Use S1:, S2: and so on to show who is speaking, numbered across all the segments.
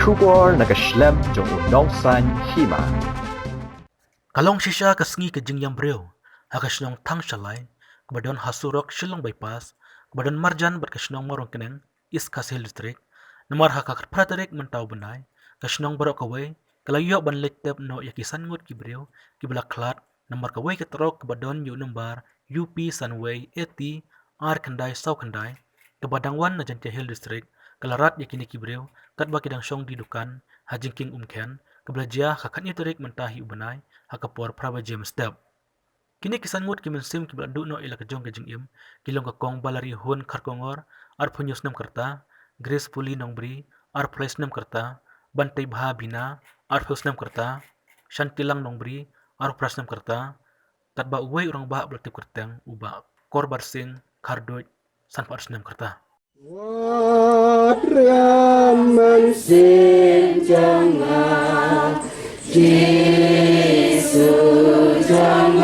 S1: Kubor nakaslem jong udongsan Hima.
S2: Kalong si Shah ka Sngi ka jingyang Briew, hakasinong Thangshalai, kabadon hasurok Shillong bypass, kabadon marjan bat kasinong morong keneng, East Kasil district, namar hakak pratarik mentau benai, kasinong barok kaway, kalayo ban lektep no yakisan Ngut ki Briew, ki Klat, namar kaway ka Trok kabadon yu nambar UP Sunway 80, R Kandai Sau Kandai, kabadangwan na Jantia Hill district, kalarat yakini ki Briew, katba kidang syong di dukan, hajingking umken, kablajia kakat tarik mentahi ubanai, hakapor praba James Deb. Kini kisan Ngut kimensim kibladu no ila kajong kajing im, kilong kakong balari hun karkongor, ar punyus nam karta, gracefully nong bri, ar price nam karta, bantay baha bina, ar hus nam karta, shantilang nong bri, ar pras nam karta, tatba uway urang baha belatip kerteng, uba korbar sing, kardoj, san paars nam karta.
S3: Raman sin jangan Yesu jangan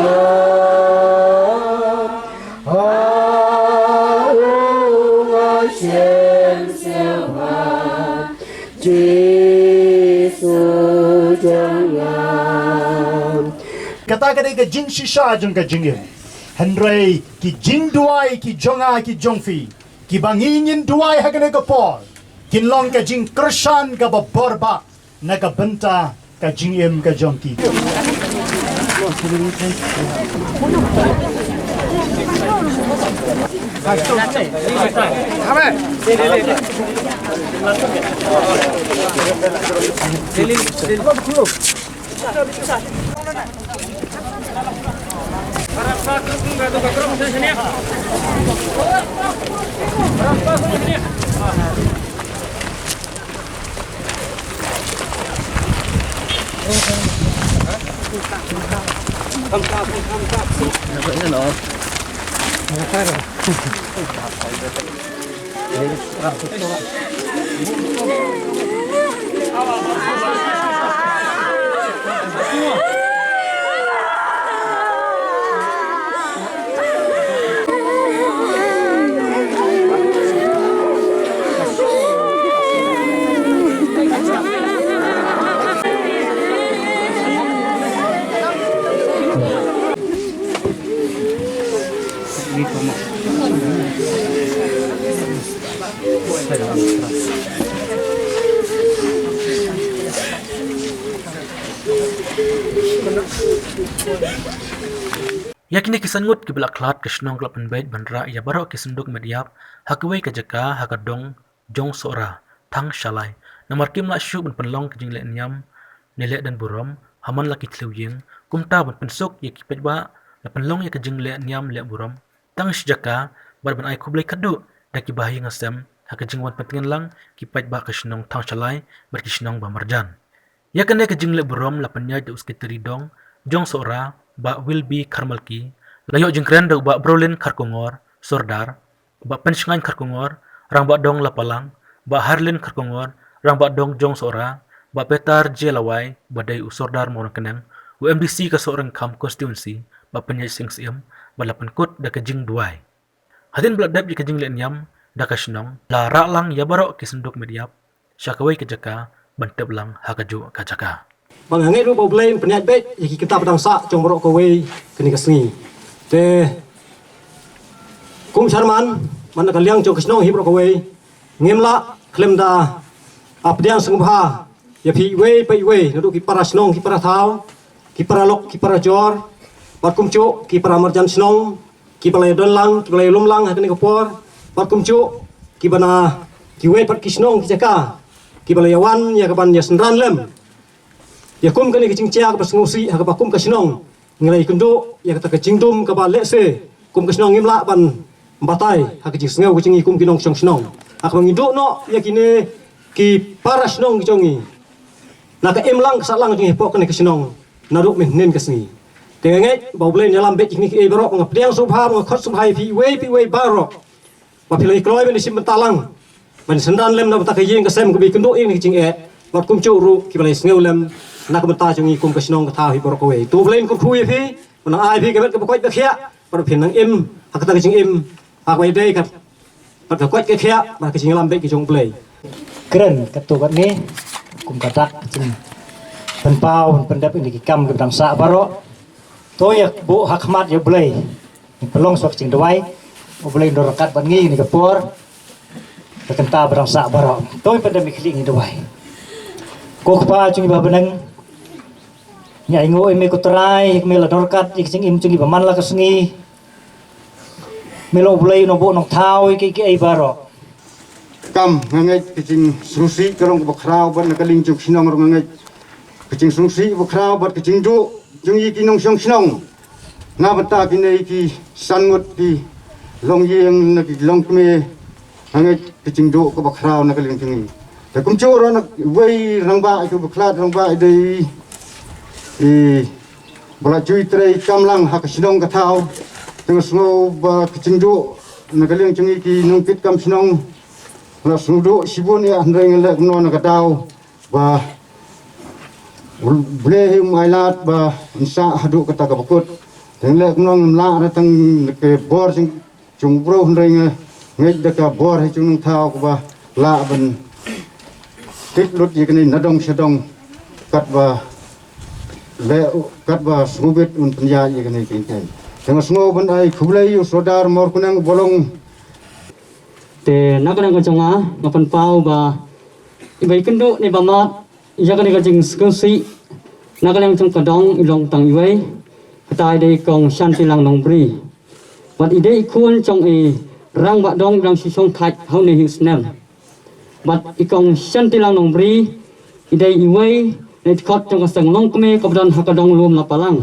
S3: Haung Hashem sewa Yesu jangan
S4: Kata kadai ke jing shisha jong ke jingim Hendrai ki jing duai ki jonga ki jongfi ki bangingin duai hagane ke por kin long ke jing kersan ke baborba na ke benta ke jingim ke jongki
S2: Yakini kisan Ngut ki Klat kasinong klapan bait bandra ya barok kisunduk mediap hakaway kajaka hakadong jong sora Thangshalai namar kim la syu ban penlong kajing le nyam nile dan burom haman laki tliwying kumta ban pensuk ya ki pejba la penlong ya kajing le nyam le burom tang sjaka bar ban ai kublai kadu da ki bahi ngasem hakajing wan patingan lang ki pejba kasinong Thangshalai bar kisinong ba marjan ya kane kajing le burom la panya de uskitri dong jong sora ba will be karmalki layo jingkren dog ba brolin karkongor sordar ba pensngan karkongor rang ba dong lapalang ba harlin karkongor rang ba dong jong sora ba petar jelawai ba dai usordar mo kenang UMDC ka sorang kam constituency ba penyai singsim ba lapan kut da kajing duai hadin bladap di kajing lenyam da kasnong la ra lang ya barok kisenduk mediap syakawai kejaka bantep lang hakaju kajaka
S5: Banghangai ru problem penyat bet yaki kita pedang sak jong borok kowe kini kesni. Te kum charman mana kaliang jong kesnong hi borok kowe ngemla klem da apdiang sengba ya pi we nadu ki para snong ki para thau ki para lok ki para jor bat kum chu ki para marjan snong ki palai don lang ki palai lum lang hakani kopor bat kum chu ki bana ki we pat ki snong ki jaka ki palai wan ya kaban ya sendran lem ya kum kani kicing cia ka sengusi ha ka kum ka sinong ngelai kundu ya kata kicing dum ka ba lese kum ka sinong ngimla ban batai ha kicing sengau kicing kum kinong song sinong ha ka ngidu no ya kini ki para sinong kicongi na ka imlang ka salang kicing hipok kani ka sinong naruk men nen ka sengi tengenget bau blen dalam bet kini ki barok ngapdiang subha ngkhot subhai pi we barok ba pilai kloi ben sim talang ban sendan lem na ta ka yeng ka sem ka bi kundu ing kicing bat kum chu ru ki balai sengau lem nak benta jungi kum kasinong kata hi borok kowe tu blen kum khui phi mana ai phi kemet ke pokoi bekhia par phin nang im hak ta jing im hak wai dei kat par ka kwat ke khia par ka jing lam be ki jong play
S6: keren katu kat ni
S5: kum katak jing penpau pendap ini kikam ke bangsa baro to ya bu hakmat ya boleh pelong sok jing dawai boleh ndorakat bangi ni kapor kenta bangsa baro to pendam ikli ni dawai ko pa chung ba benang nya ingo eme ko trai me la ndorakat ik jing im chung ba man la ka Sngi melo boleh no bo no thau ki ai baro
S6: kam ngai kicing sungsi kerong bakrau ban nakaling juk sinong rong ngai kicing sungsi bakrau bat kicing du jung yi kinong siong sinong na bata kinai ki sangut ki long yeng na ki long kme ngai kicing du ko bakrau nakaling tingi ta kum chu ro nak wei rang ba ku baklat rang ba dei bala chui trei kamlang hak sinong ka thau teng sngo ba kicing du nakaling tingi ki nong kit kam sinong la sudu sibun ya ndeng lek no na kadau ba bleh mailat ba insa hadu kata ka bakut teng lek no la ra tang ke bor sing chung bro ndeng ngai da ka bor he chung thao ba la ban kit lut ye kini nadong sedong kat ba le kat ba subit un pnya ye kini kin teng sngo ban ai khublai sodar mor kunang bolong
S7: te nakana ka chonga ngapan pau ba ibai kendo ni bamat yakani ka jing skusi nakana chung kadong ilong tang iwai katai dei kong shanti lang nong bri wat ide ikun chong e rang ba dong rang si chong thach hau ni hi snel bat ikong shanti lang nong bri ide iwai nei khot chong ka sang long kme kabdan hakadong lum la palang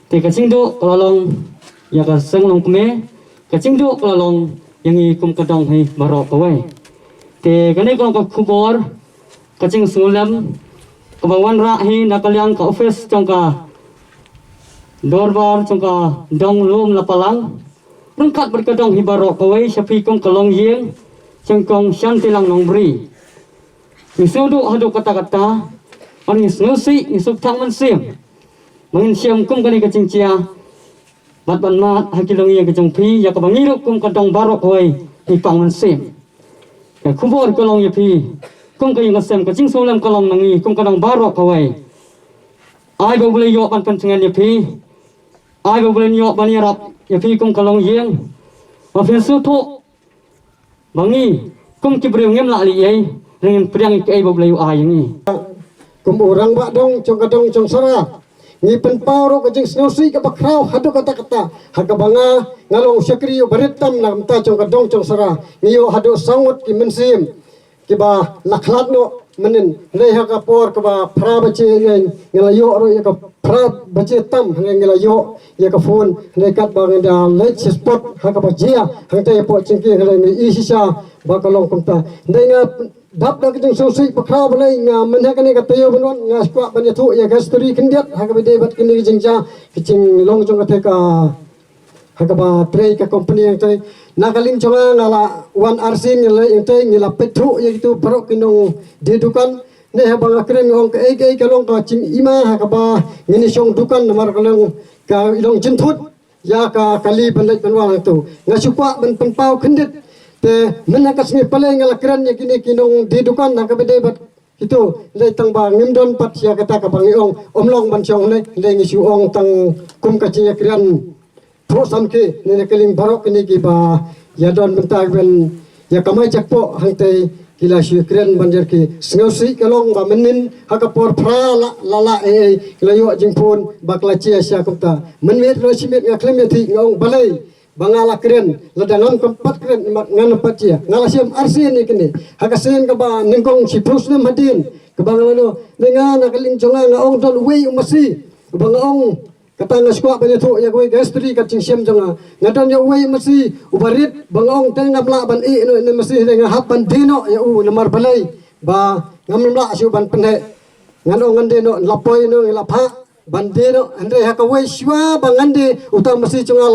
S7: te ka chingdo kalong ya ka sang long kme ka chingdo kalong yang i kum kadong hai barok kawai te gane ko khubor kaching sulam kabawan ra hi nakalyang ka office chongka dorbar chongka dong lum la palang rungkat berkadong hi barok kawai sapi kong kalong yeng chengkong shanti lang nong bri misudu hadu kata-kata ani snusi isuk thang man sim mangin siam kum gane kaching chia bat ban mat hakilong ye kejong pi ya ka bangiru kum kadong barok hoi ni pang man sim ka khubor kolong ye pi kum ka yung sem ka jing solam kolong nangi kum kadong barok hoi ai bo boleh yo ban pencengan ye pi ai bo boleh yo ban yarap ye pi kum kolong yeng wa fin su tho bangi kum ki Briew ngem la li ye ring priang ki ai bo boleh yo ai ni
S5: kum orang ba dong chong kadong chong sara ni penpau ro kajing snosi ka bakrau hadu kata-kata hakabanga ngalong syakri yo baritam na mta chong kadong chong sara ni yo hadu sangut ki mensim ki ba lakhlat no menen le ha ka por ka ba phra bache ngela yo ro ya ka phra bache tam ngela yo ya ka phone le kat ba ngada le spot ha ka ba jia hang te po chingki ngela ni isisa ba ka long kumta ndenga dap dak jeng sosai pakha balai nga menha kane ka tayo bunwan nga skwa banya thu ya gasturi kindiat ha ka bide bat kini jingja kicing long jong ka ka ha ka ba trei ka company yang tai nakaling chonga ngala one rc yang tai ngila petru ya gitu parok kinong di dukan ne ha bang akren ngong ka ei ka long ka ching ima ha ka ba ngini song dukan namar ka long ka ilong jintut ya ka kali balai banwang tu nga sukwa ban penpau kendit te menakas ni paling alakran ya kini kinong di dukan nak bede bat itu le tang ba ngimdon pat sia kata ka bangiong omlong ban chong le ngi ong tang kum ka chi kran pro samke ne keling barok ni ki ba ya don bentar ben ya kamai jakpo hang te kila shi kran banjar ki sngosi kalong ba menin hakapor phra la kila yo jingpon bakla chi sia kupta menmet ro simet ngaklem ya thi ngong balai bangala keren ladangan keempat keren ngana pacia ngala siam arsin ikini hakasen ka ba ningkong si prosnem hadin ke bangala no dengan nakaling jonga ngaong dol wei umasi bangaong kata ngaskwa banyak tu ya koi gastri ka cing siam jonga ngadon ya wei umasi ubarit bangaong teng ngapla ban i no masi dengan hap ban dino ya u lemar balai ba ngamla siu ban pende ngano ngande no lapoi no lapha ban dino andre hakawei shwa bangande utam masi jonga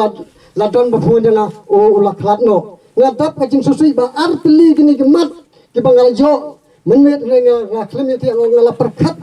S5: ladon bapun jana o ulaklat no ngadap kacing susui ba arpli gini gemat ki bangal jo menmet nga klem ti ngala perkat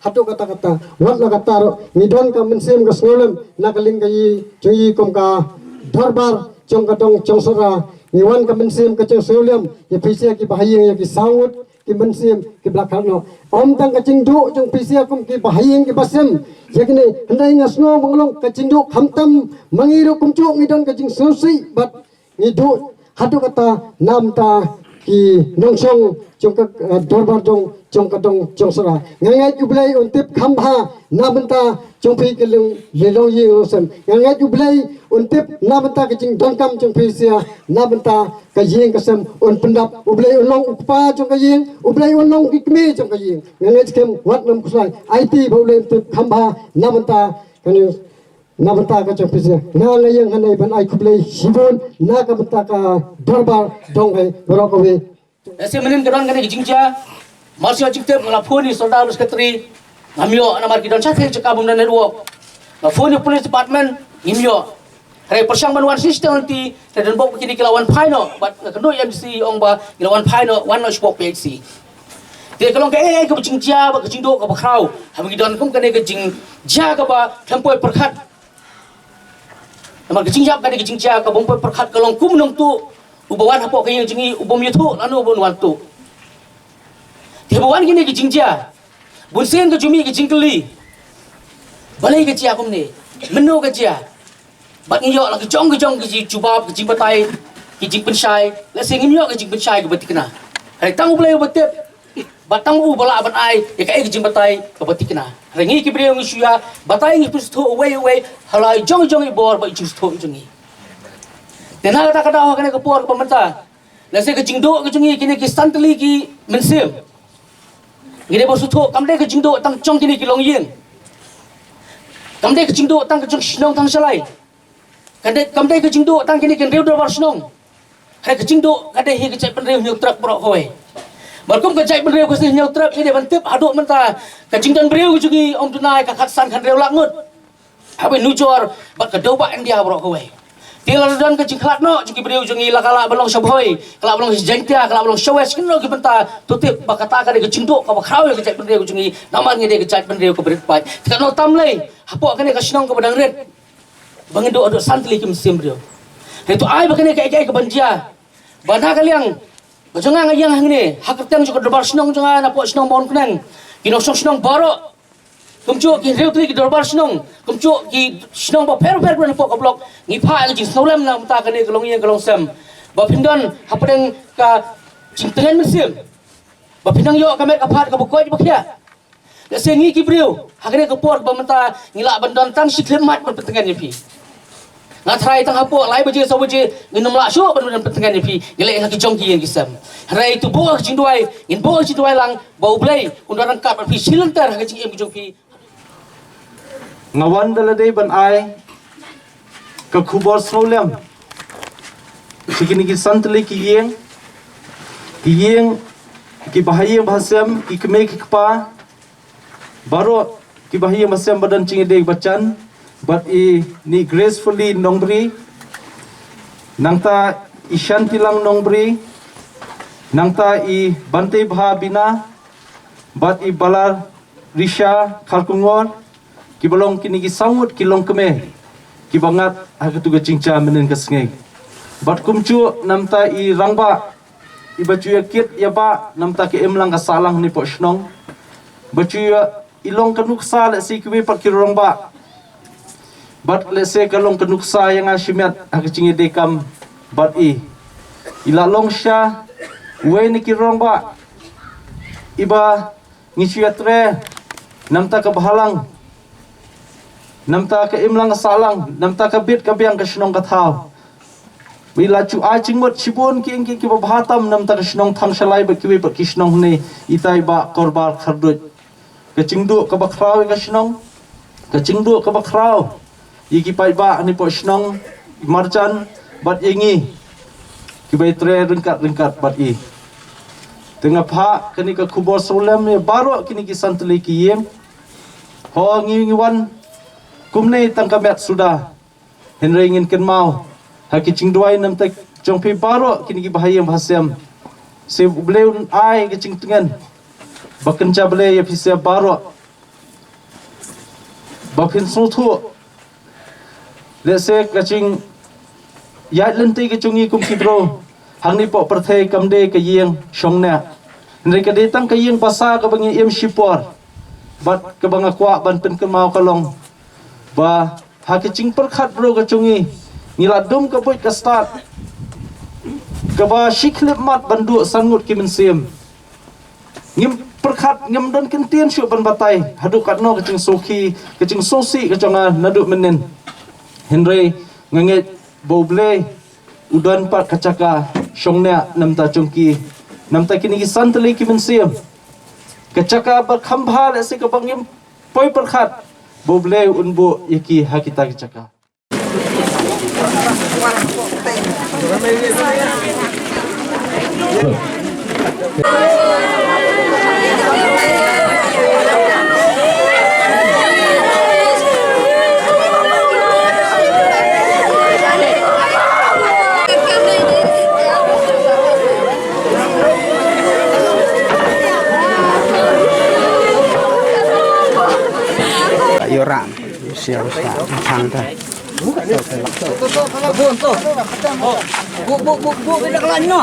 S5: hatu kata-kata wat la kata ro midon ka mensim ka snolem nakaling kai cui kom ka darbar chong ka dong chong sara niwan ka mensim ka chong snolem ya pisia ki bahayeng ya ki saut
S8: ki mensim ki belakang no om tang kacing du jong pisia kum ki bahayeng ki basem yakni hendai ngasno menglong kacing du khamtam mangiru kumcu ngidon kacing susi bat ngidu hadu kata nam ta ki nongsong jong ka dorbar jong kadong jong sara ngangai ublai untip khambha nabenta jong pi kelung lelong yi losem ngangai ublai untip nabenta kacing dongkam jong pisia nabenta kayeng kasem un pendap ublai ulong ukpa jong kayeng ublai ulong kikme jong kayeng ngangai kem wat nam kusai IT ublai untip khambha nabenta kanu nabenta ka jong pisia ngangai hanai ban ai kublai sibon na ka benta ka dorbar dong hai borokowe
S9: Nasi menin kedon kena kijingja, masih wajib tep ngelapuni soldaru sekretari, ngamio nama kidon sakit cekabum dan network, ngelapuni police department, ngimio, hari persang banuan sistem nanti, dan bok kini kilawan pino, but kedua yang si ong ba kilawan pino, one no spok PHC. Dia kalau ke kijingja, kijingdo ke bakrau, kami kidon kum kena kijingja ke ba tempoi perkat, nama kijingja kena kijingja ke bompoi perkat kalau kum nong tu. Ubawan hapok kaya jengi ubom yutu lanu ubon wantu. Tibawan gini ke jingja. Bunsen ke jumi ke jingkeli. Balai ke jia kum ni. Menu ke jia. Bat ngiyok lagi jong ke jubab ke jing batai ke jing pensai. La sing ngiyok ke jing pensai ke batikna. Hai tang ubelai betep. Batang u bala aban ai ya ke jing batai ke batikna. Rengi ke Briew ngisuya batai ngi pusto away halai jong ibor ba justo jengi. Dan nak kata awak kena kepor pemerintah. Nasi kecingdo kecengi kini kisanteli ki mensim. Gini bos utuk kamde kecingdo tang cong kini kilong yin. Kamde kecingdo tang kecong sinong Thangshalai. Kamde kecingdo tang kini Briew dor sinong. Hai kecingdo kade hi kecai Briew nyuk truk brok kowe. Barkum kecai Briew kesih nyuk truk ini bantip aduk mentah. Kecingdan Briew kecengi om tunai kakatsan kan Briew Ngut. Habis nujor bat kedobak India brok kowe. Tiada dan kecing kelak no, jiki Briew jengi lakala belong sabhoi, kelak belong jengtia, kelak belong showes kino kibenta tutip bakata kade kecing do, kau bakrau yang kecai Briew jengi, namanya dia kecai Briew ke berpai. Tidak no tamlay, hapok kene kasinong ke badang red, bangin do aduk santli kim sim Briew. Itu ai bakene kai ke banjia, bana kaliang, bajongang ayang hang ni, hakertang juga dorbar sinong jangan apok sinong bawon kenang, kino sinong barok. Kumcuk ki Briew ki dorbar sinong, kumcuk ki sinong ba per ben pok blok ngi pha ke jing snolem na mta kane kelong ye kelong sem. Ba pindon hapdeng ka jing tengen mesim. Ba pindang yo ka met ka phat ka bokoi ba khia. La sengi ki Briew, hakane ka por ba mta ngila bandon tang siklemat ban petengan ye pi. Ngatrai tang hapok lai baje so baje nginum la syo ban petengan ye pi. Ngile ki jong ki ye kisam. Rai tu bo jing duai, ngin bo jing duai lang bau blai undaran kap pi silentar ha jing em jong pi.
S10: Ngawan daladai ban ai ke kubor snolem sikini ki santli ki yeng ki bahaya bahasam ki keme ki kpa baro ki bahaya bahasam badan cingede bacan but ni gracefully nongbri nangta ishantilang nongbri nangta bantai bha bina but balar risha khalkungor ki balong kini ki sangut ki long keme ki bangat hagatu ga cingca menen ka Sngi bat kumcu namta rangba bacu yakit ya ba namta ke emlang ka salang ni po snong bacu ilong kanuksa le si kiwe par ki rangba bat le se kalong kanuksa yang asimet hagacingi dekam bat ila long Shah we ni ki rangba iba ngisiatre namta ka bahalang namta ka imlang salang namta ka bit ka biang ka snong ka thau bila chu a chingmot chibon ki engki ki bahatam namta ka snong Thangshalai ba kiwe ba kisnong ni itai ba korbar khardut ka chingdu ka bakrau ka snong ka chingdu ka bakrau iki pai ba ni po snong marjan bat yengi ki bai tre ringkat bat tengah pha kini ka kubor solam ni baro kini ki santli ki yem ho ngiwan kumne tangkamet sudah henry ingin ken mau haki cingduai nam tak jongpi baro kini ki bahaya bahasam se bleu ai ke cingtengan bakenca ble ya pisia baro bakin sotu lese kacing ya lenti ke cungi kum kidro hangni po perthai kamde ke yeng shongna Hendai ka datang ka yang pasar ka bangi im shipor. Bat ka banga kwa ban pen ke mau kalong. Ba ha ke cing perkhat bro ka cungi. Niladum ka boy ka start. Ka ba shiklip mat bandu sangut ki mensim. Ngim perkhat ngam don kentian syu ban batai. Hadu kat no ka cing soki, ka cing sosi ka conga nadu menen. Hendai nganget boble udan pat kacaka syongnya namta cungki namta kini kisan teli ki mensiam kacaka berkhambha le se kabangim poi perkhat boble unbu yaki hakita kacaka
S3: Yoram, siapa thằng thôi. Bu beda kelan no.